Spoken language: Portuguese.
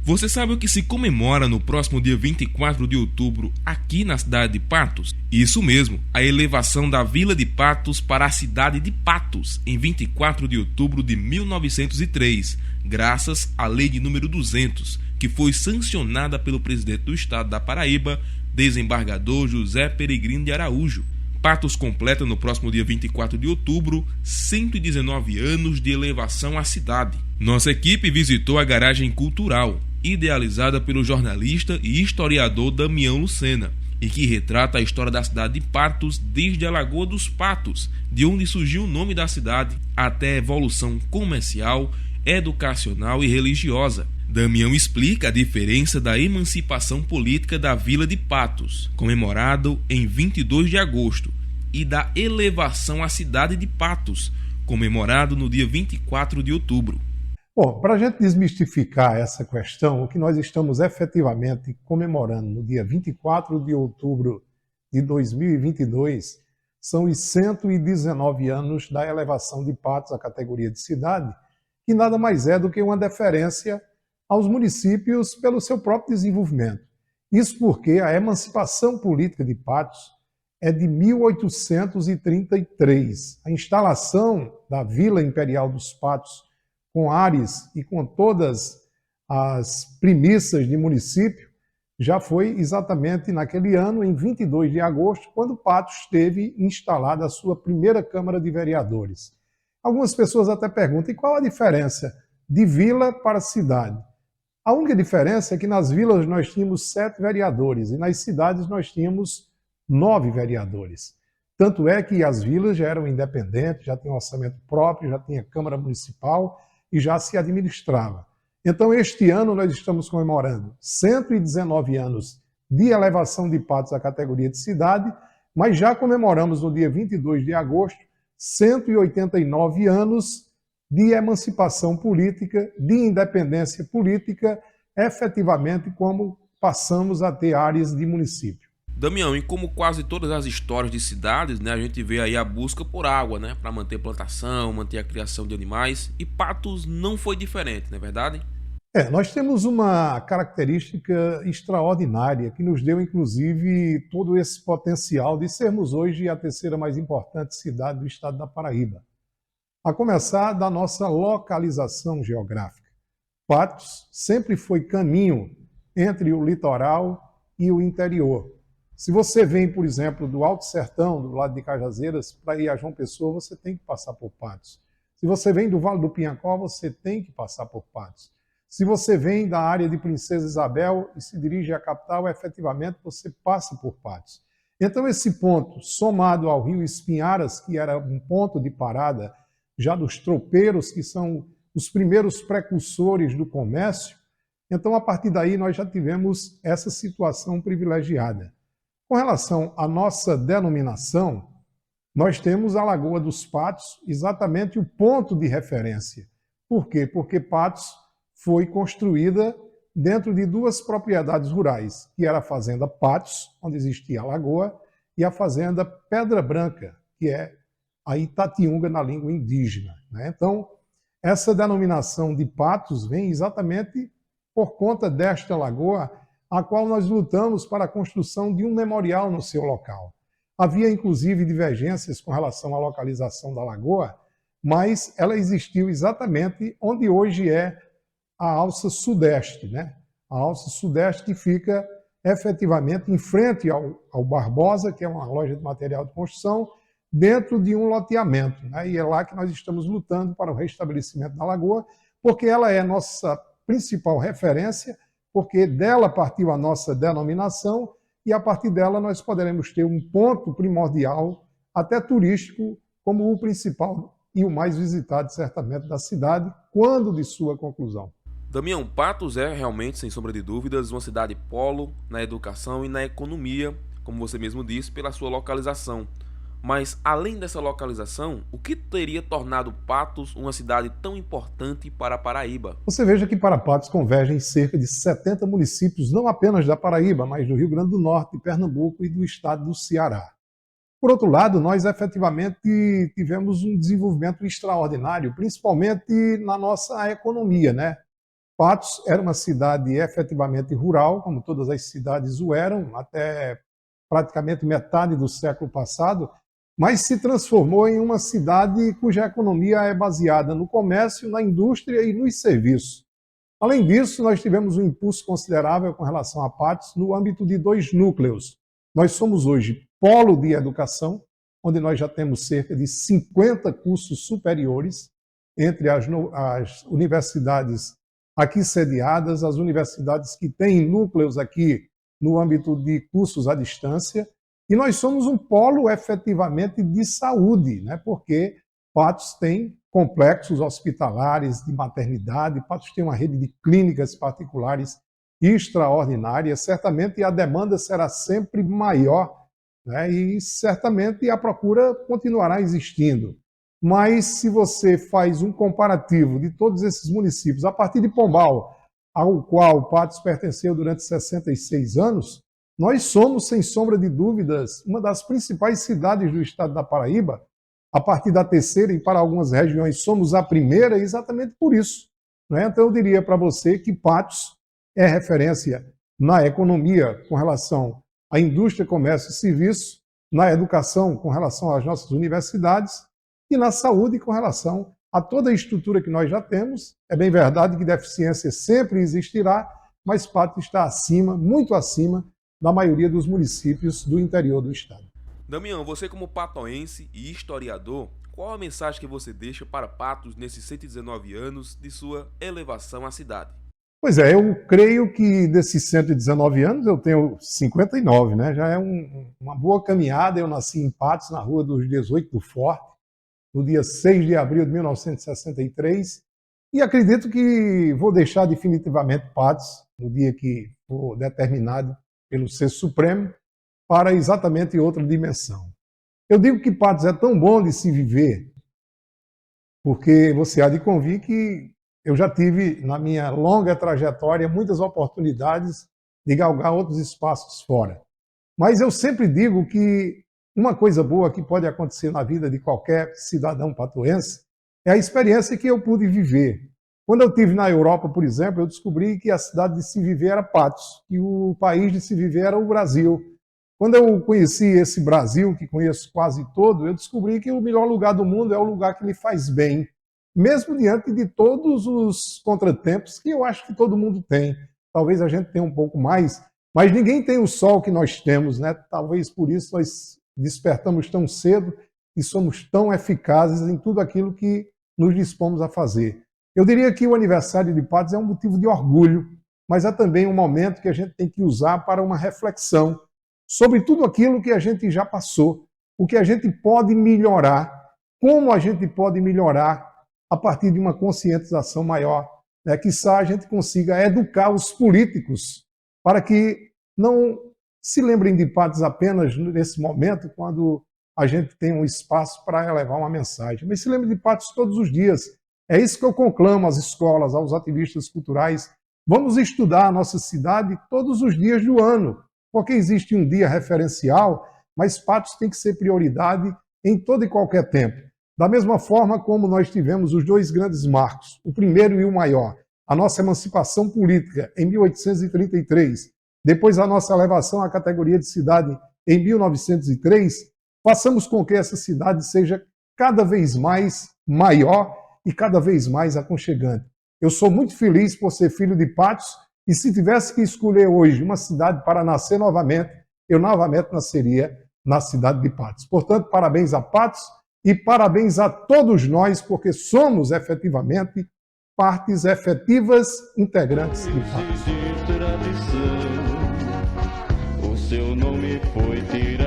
Você sabe o que se comemora no próximo dia 24 de outubro aqui na cidade de Patos? Isso mesmo, a elevação da Vila de Patos para a cidade de Patos em 24 de outubro de 1903, graças à Lei de número 200, que foi sancionada pelo presidente do estado da Paraíba, desembargador José Peregrino de Araújo. Patos completa no próximo dia 24 de outubro 119 anos de elevação à cidade. Nossa equipe visitou a garagem cultural, idealizada pelo jornalista e historiador Damião Lucena, e que retrata a história da cidade de Patos desde a Lagoa dos Patos, de onde surgiu o nome da cidade, até a evolução comercial, educacional e religiosa. Damião explica a diferença da emancipação política da Vila de Patos, comemorado em 22 de agosto, e da elevação à cidade de Patos, comemorado no dia 24 de outubro. Bom, para a gente desmistificar essa questão, o que nós estamos efetivamente comemorando no dia 24 de outubro de 2022 são os 119 anos da elevação de Patos à categoria de cidade, que nada mais é do que uma deferência aos municípios pelo seu próprio desenvolvimento. Isso porque a emancipação política de Patos é de 1833. A instalação da Vila Imperial dos Patos, com ares e com todas as premissas de município, já foi exatamente naquele ano, em 22 de agosto, quando Patos teve instalada a sua primeira Câmara de Vereadores. Algumas pessoas até perguntam, e qual a diferença de vila para cidade? A única diferença é que nas vilas nós tínhamos 7 vereadores e nas cidades nós tínhamos 9 vereadores. Tanto é que as vilas já eram independentes, já tinham orçamento próprio, já tinha Câmara Municipal e já se administrava. Então, este ano nós estamos comemorando 119 anos de elevação de Patos à categoria de cidade, mas já comemoramos no dia 22 de agosto 189 anos de emancipação política, de independência política, efetivamente como passamos a ter áreas de município. Damião, e como quase todas as histórias de cidades, a gente vê aí a busca por água, para manter plantação, manter a criação de animais, e Patos não foi diferente, não é verdade? Nós temos uma característica extraordinária que nos deu, inclusive, todo esse potencial de sermos hoje a terceira mais importante cidade do estado da Paraíba. A começar da nossa localização geográfica. Patos sempre foi caminho entre o litoral e o interior. Se você vem, por exemplo, do Alto Sertão, do lado de Cajazeiras, para ir a João Pessoa, você tem que passar por Patos. Se você vem do Vale do Piancó, você tem que passar por Patos. Se você vem da área de Princesa Isabel e se dirige à capital, efetivamente você passa por Patos. Então esse ponto, somado ao rio Espinharas, que era um ponto de parada já dos tropeiros, que são os primeiros precursores do comércio, então a partir daí nós já tivemos essa situação privilegiada. Com relação à nossa denominação, nós temos a Lagoa dos Patos, exatamente o ponto de referência. Por quê? Porque Patos foi construída dentro de 2 propriedades rurais, que era a Fazenda Patos, onde existia a lagoa, e a Fazenda Pedra Branca, que é a Itatiunga na língua indígena. Então, essa denominação de Patos vem exatamente por conta desta lagoa, a qual nós lutamos para a construção de um memorial no seu local. Havia, inclusive, divergências com relação à localização da lagoa, mas ela existiu exatamente onde hoje é a alça sudeste, A alça sudeste que fica efetivamente em frente ao Barbosa, que é uma loja de material de construção, dentro de um loteamento. E é lá que nós estamos lutando para o restabelecimento da lagoa, porque ela é nossa principal referência, porque dela partiu a nossa denominação e a partir dela nós poderemos ter um ponto primordial, até turístico, como o principal e o mais visitado, certamente, da cidade, quando de sua conclusão. Damião, Patos é realmente, sem sombra de dúvidas, uma cidade polo na educação e na economia, como você mesmo disse, pela sua localização. Mas, além dessa localização, o que teria tornado Patos uma cidade tão importante para a Paraíba? Você veja que para Patos convergem cerca de 70 municípios, não apenas da Paraíba, mas do Rio Grande do Norte, de Pernambuco e do estado do Ceará. Por outro lado, nós efetivamente tivemos um desenvolvimento extraordinário, principalmente na nossa economia, Patos era uma cidade efetivamente rural, como todas as cidades o eram, até praticamente metade do século passado, mas se transformou em uma cidade cuja economia é baseada no comércio, na indústria e nos serviços. Além disso, nós tivemos um impulso considerável com relação a Patos no âmbito de 2 núcleos. Nós somos hoje polo de educação, onde nós já temos cerca de 50 cursos superiores, entre as universidades aqui sediadas, as universidades que têm núcleos aqui no âmbito de cursos à distância, e nós somos um polo efetivamente de saúde, né? Porque Patos tem complexos hospitalares de maternidade, Patos tem uma rede de clínicas particulares extraordinária, certamente a demanda será sempre maior, né? E certamente a procura continuará existindo. Mas se você faz um comparativo de todos esses municípios, a partir de Pombal, ao qual Patos pertenceu durante 66 anos, nós somos, sem sombra de dúvidas, uma das principais cidades do estado da Paraíba. A partir da terceira, e para algumas regiões somos a primeira, exatamente por isso, né? Então eu diria para você que Patos é referência na economia com relação à indústria, comércio e serviço, na educação com relação às nossas universidades e na saúde com relação a toda a estrutura que nós já temos. É bem verdade que deficiência sempre existirá, mas Patos está acima, muito acima, da maioria dos municípios do interior do estado. Damião, você como patoense e historiador, qual a mensagem que você deixa para Patos nesses 119 anos de sua elevação à cidade? Pois é, eu creio que desses 119 anos eu tenho 59, né? Já é uma boa caminhada. Eu nasci em Patos, na Rua dos 18 do Forte, no dia 6 de abril de 1963, e acredito que vou deixar definitivamente Patos no dia que for determinado pelo Ser Supremo para exatamente outra dimensão. Eu digo que Patos é tão bom de se viver, porque você há de convir que eu já tive, na minha longa trajetória, muitas oportunidades de galgar outros espaços fora. Mas eu sempre digo que uma coisa boa que pode acontecer na vida de qualquer cidadão patoense é a experiência que eu pude viver. Quando eu estive na Europa, por exemplo, eu descobri que a cidade de se viver era Patos, que o país de se viver era o Brasil. Quando eu conheci esse Brasil, que conheço quase todo, eu descobri que o melhor lugar do mundo é o lugar que me faz bem, mesmo diante de todos os contratempos que eu acho que todo mundo tem. Talvez a gente tenha um pouco mais, mas ninguém tem o sol que nós temos, né? Talvez por isso nós despertamos tão cedo e somos tão eficazes em tudo aquilo que nos dispomos a fazer. Eu diria que o aniversário de Patos é um motivo de orgulho, mas é também um momento que a gente tem que usar para uma reflexão sobre tudo aquilo que a gente já passou, o que a gente pode melhorar, como a gente pode melhorar a partir de uma conscientização maior, né? Quiçá a gente consiga educar os políticos para que não se lembrem de Patos apenas nesse momento, quando a gente tem um espaço para elevar uma mensagem, mas se lembrem de Patos todos os dias. É isso que eu conclamo às escolas, aos ativistas culturais. Vamos estudar a nossa cidade todos os dias do ano, porque existe um dia referencial, mas Patos tem que ser prioridade em todo e qualquer tempo. Da mesma forma como nós tivemos os 2 grandes marcos, o primeiro e o maior, a nossa emancipação política em 1833, depois a nossa elevação à categoria de cidade em 1903, façamos com que essa cidade seja cada vez mais maior e cada vez mais aconchegante. Eu sou muito feliz por ser filho de Patos, e se tivesse que escolher hoje uma cidade para nascer novamente, eu novamente nasceria na cidade de Patos. Portanto, parabéns a Patos e parabéns a todos nós, porque somos efetivamente partes efetivas integrantes de Patos. O seu nome foi tirado.